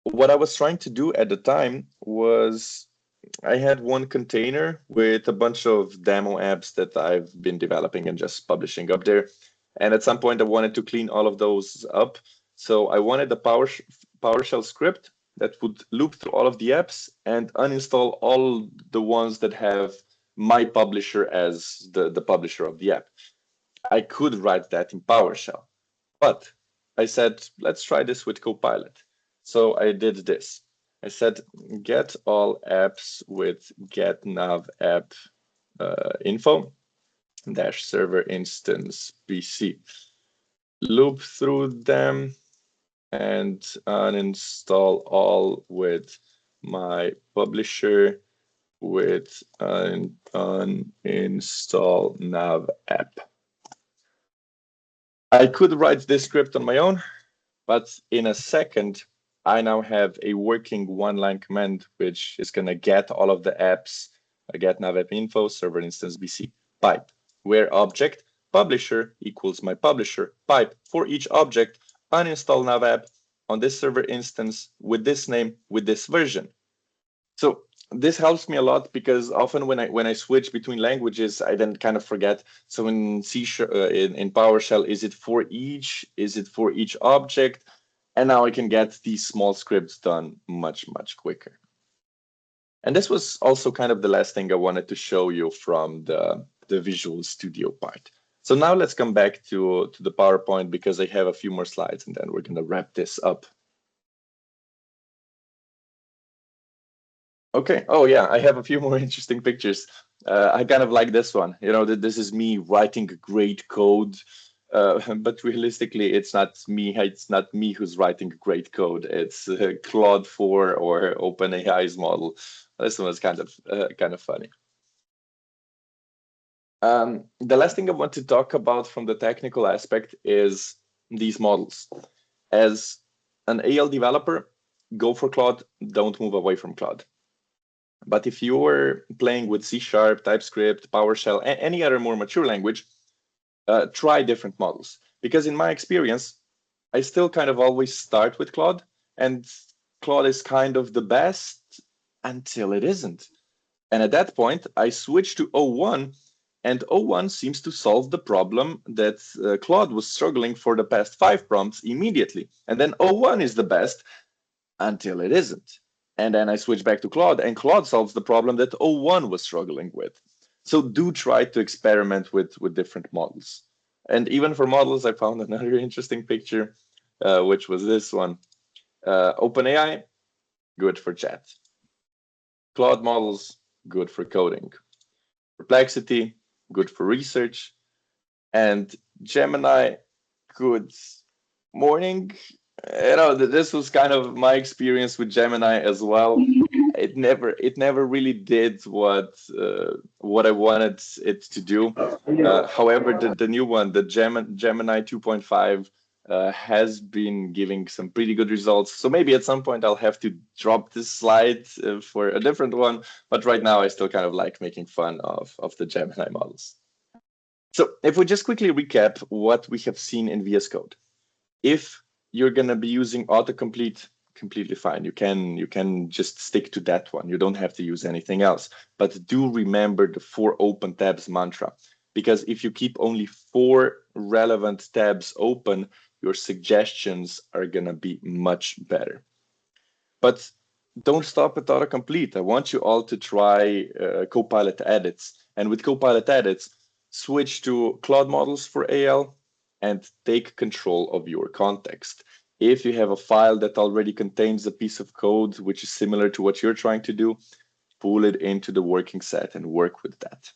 What I was trying to do at the time was I had one container with a bunch of demo apps that I've been developing and just publishing up there. And at some point, I wanted to clean all of those up. So I wanted a PowerShell script that would loop through all of the apps and uninstall all the ones that have my publisher as the publisher of the app. I could write that in PowerShell, but I said, let's try this with Copilot. So I did this. I said, get all apps with get nav app info dash server instance BC. Loop through them and uninstall all with my publisher with an uninstall nav app. I could write this script on my own, but in a second, I now have a working 1-line command, which is going to get all of the apps, get nav app info, server instance BC, pipe, where object publisher equals my publisher, pipe for each object, uninstall nav app on this server instance with this name, with this version. So this helps me a lot because often when I switch between languages, I then kind of forget. So in in PowerShell, is it for each? Is it for each object? And now I can get these small scripts done much, much quicker. And this was also kind of the last thing I wanted to show you from the Visual Studio part. So now let's come back to the PowerPoint because I have a few more slides and then we're going to wrap this up. Okay. Oh, yeah, I have a few more interesting pictures. I kind of like this one. You know, that this is me writing great code, but realistically, it's not me. It's not me who's writing great code. It's Claude 4 or OpenAI's model. This one was kind of funny. The last thing I want to talk about from the technical aspect is these models. As an AL developer, go for Claude, don't move away from Claude. But if you're playing with C#, TypeScript, PowerShell, any other more mature language, try different models. Because in my experience, I still kind of always start with Claude, and Claude is kind of the best until it isn't. And at that point, I switch to O1, and O1 seems to solve the problem that Claude was struggling for the past 5 prompts immediately. And then O1 is the best until it isn't. And then I switch back to Claude, and Claude solves the problem that O1 was struggling with. So do try to experiment with different models. And even for models, I found another interesting picture, which was this one. OpenAI, good for chat. Claude models, good for coding. Perplexity, good for research. And Gemini, good morning. You know, this was kind of my experience with Gemini as well. It never really did what I wanted it to do. However, the new one, the Gemini 2.5, has been giving some pretty good results. So maybe at some point I'll have to drop this slide for a different one. But right now I still kind of like making fun of the Gemini models. So if we just quickly recap what we have seen in VS Code. If you're going to be using autocomplete, completely fine. You can just stick to that one. You don't have to use anything else. But do remember the 4 open tabs mantra, because if you keep only 4 relevant tabs open, your suggestions are going to be much better. But don't stop at autocomplete. I want you all to try Copilot edits. And with Copilot edits, switch to Claude models for AL and take control of your context. If you have a file that already contains a piece of code which is similar to what you're trying to do, pull it into the working set and work with that.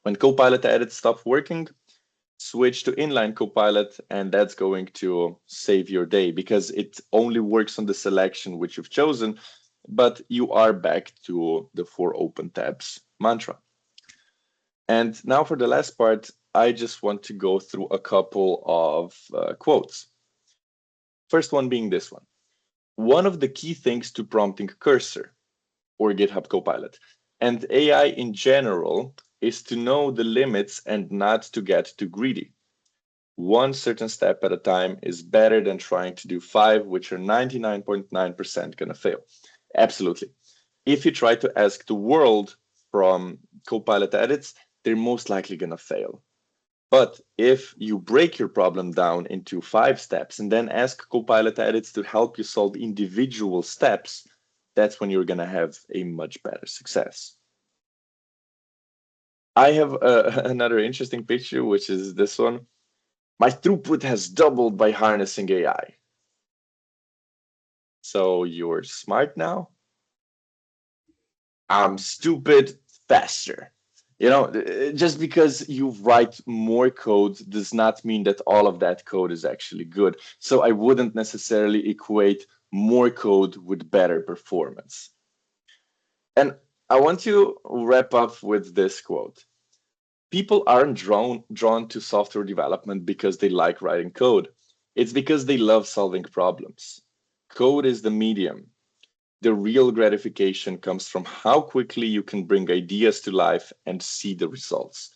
When Copilot edits stop working, switch to inline Copilot, and that's going to save your day because it only works on the selection which you've chosen, but you are back to the 4 open tabs mantra. And now for the last part, I just want to go through a couple of quotes. First one being this one. One of the key things to prompting Cursor or GitHub Copilot and AI in general is to know the limits and not to get too greedy. One certain step at a time is better than trying to do 5, which are 99.9% going to fail. Absolutely. If you try to ask the world from Copilot edits, they're most likely going to fail. But if you break your problem down into 5 steps and then ask Copilot edits to help you solve individual steps, that's when you're going to have a much better success. I have another interesting picture, which is this one. My throughput has doubled by harnessing AI. So you're smart now? I'm stupid faster. You know, just because you write more code does not mean that all of that code is actually good. So I wouldn't necessarily equate more code with better performance. And I want to wrap up with this quote. People aren't drawn to software development because they like writing code. It's because they love solving problems. Code is the medium. The real gratification comes from how quickly you can bring ideas to life and see the results.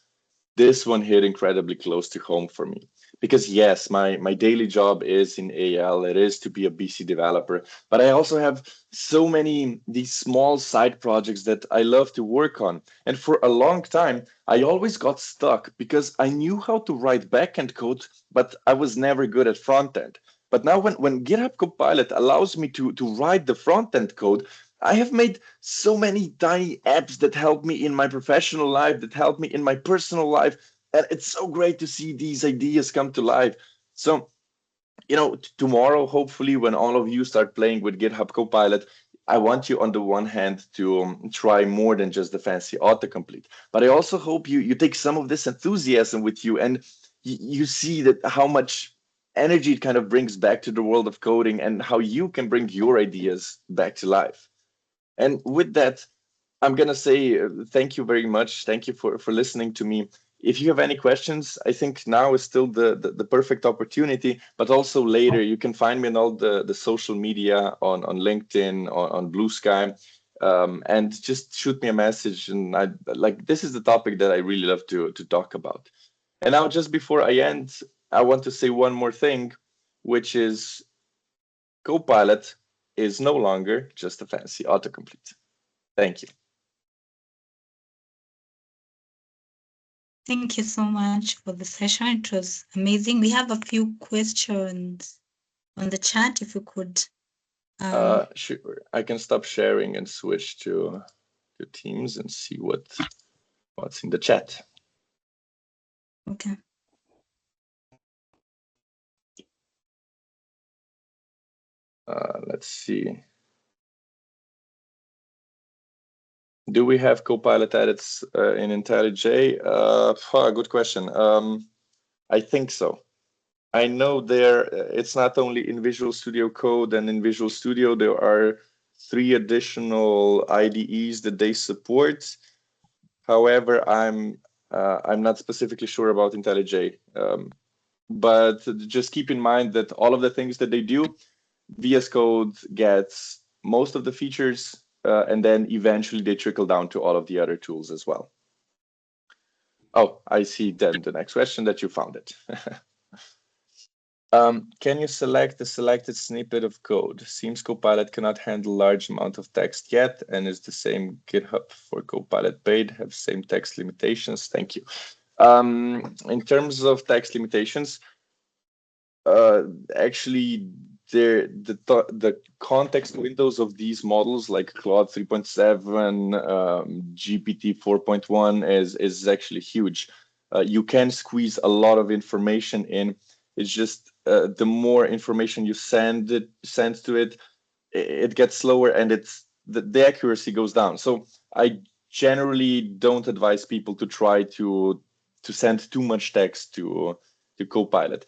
This one hit incredibly close to home for me. Because yes, my daily job is in AL, it is to be a BC developer, but I also have so many these small side projects that I love to work on. And for a long time, I always got stuck because I knew how to write backend code, but I was never good at front end. But now when GitHub Copilot allows me to write the front end code, I have made so many tiny apps that help me in my professional life, that help me in my personal life. And it's so great to see these ideas come to life. So, you know, tomorrow, hopefully, when all of you start playing with GitHub Copilot, I want you on the one hand to try more than just the fancy autocomplete, but I also hope you take some of this enthusiasm with you, and you see that how much energy it kind of brings back to the world of coding, and how you can bring your ideas back to life. And with that, I'm gonna say thank you very much. Thank you for listening to me. If you have any questions, I think now is still the perfect opportunity, but also later you can find me on all the social media, on LinkedIn, on Blue Sky, and just shoot me a message. And I like, this is the topic that I really love to talk about. And now, just before I end, I want to say one more thing, which is Copilot is no longer just a fancy autocomplete. Thank you. Thank you so much for the session. It was amazing. We have a few questions on the chat. If you could. Sure. I can stop sharing and switch to Teams and see what's in the chat. Okay. Let's see. Do we have Copilot edits in IntelliJ? Good question. I think so. I know it's not only in Visual Studio Code and in Visual Studio. There are 3 additional IDEs that they support. However, I'm not specifically sure about IntelliJ. But just keep in mind that all of the things that they do, VS Code gets most of the features, and then eventually they trickle down to all of the other tools as well. Oh, I see then the next question that you found it. Can you select the selected snippet of code? Seems Copilot cannot handle large amount of text yet, and is the same GitHub for Copilot paid, have same text limitations? Thank you. In terms of text limitations, actually, the context windows of these models, like Claude 3.7, GPT 4.1, is actually huge. You can squeeze a lot of information in. It's just the more information you send to it, it gets slower, and the accuracy goes down. So I generally don't advise people to try to send too much text to Copilot.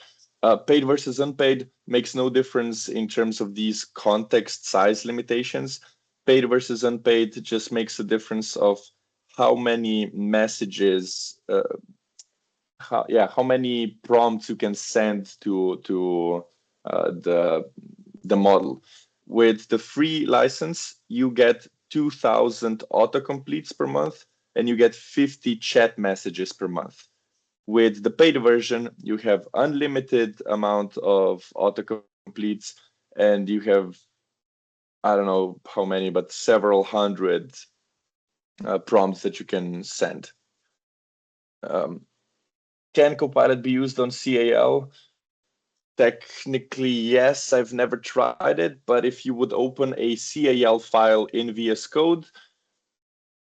Paid versus unpaid makes no difference in terms of these context size limitations. Paid versus unpaid just makes a difference of how many messages, how many prompts you can send to the model. With the free license, you get 2,000 autocompletes per month, and you get 50 chat messages per month. With the paid version, you have unlimited amount of autocompletes, and you have, I don't know how many, but several hundred prompts that you can send. Can Copilot be used on CAL? Technically, yes. I've never tried it, but if you would open a CAL file in VS Code,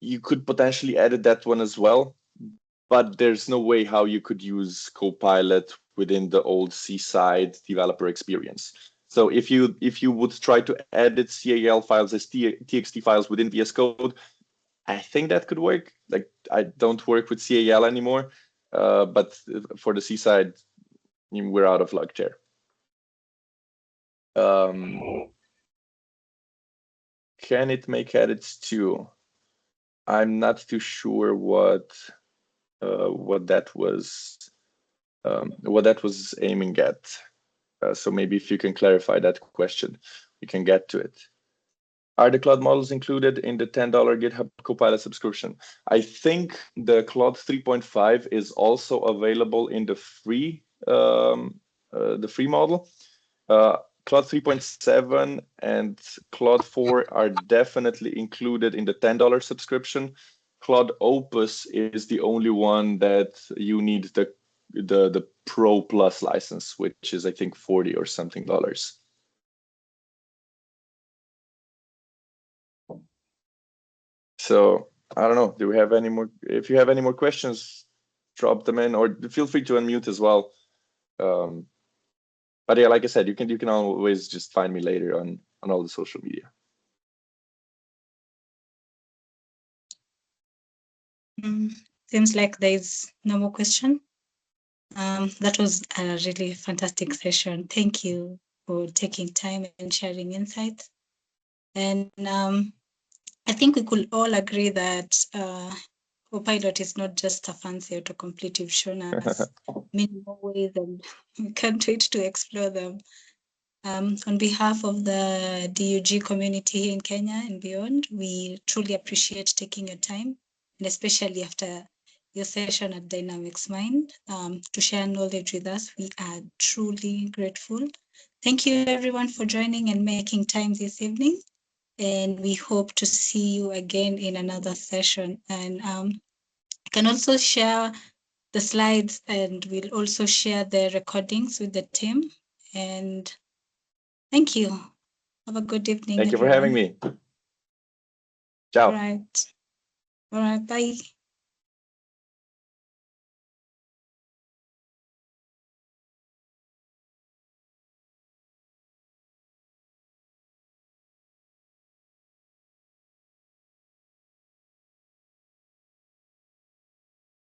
you could potentially edit that one as well. But there's no way how you could use Copilot within the old Seaside developer experience. So if you would try to edit CAL files as TXT files within VS Code, I think that could work. Like, I don't work with CAL anymore, but for the Seaside, we're out of luck there. Can it make edits too? I'm not too sure what that was aiming at. So maybe if you can clarify that question, we can get to it. Are the Claude models included in the $10 GitHub Copilot subscription? I think the Claude 3.5 is also available in the free model. Claude 3.7 and Claude 4 are definitely included in the $10 subscription. Claude Opus is the only one that you need the Pro Plus license, which is, I think, $40 or something. So I don't know. Do we have any more? If you have any more questions, drop them in, or feel free to unmute as well. But yeah, like I said, you can always just find me later on all the social media. Seems like there's no more question. That was a really fantastic session. Thank you for taking time and sharing insights. And I think we could all agree that Copilot is not just a fancy autocomplete. You've shown us many more ways, and we can't wait to explore them. On behalf of the DUG community here in Kenya and beyond, we truly appreciate taking your time, and especially after your session at Dynamics Mind, to share knowledge with us. We are truly grateful. Thank you everyone for joining and making time this evening. And we hope to see you again in another session. And you can also share the slides, and we'll also share the recordings with the team. And thank you. Have a good evening. Thank you for having me. Ciao. All right. Bye.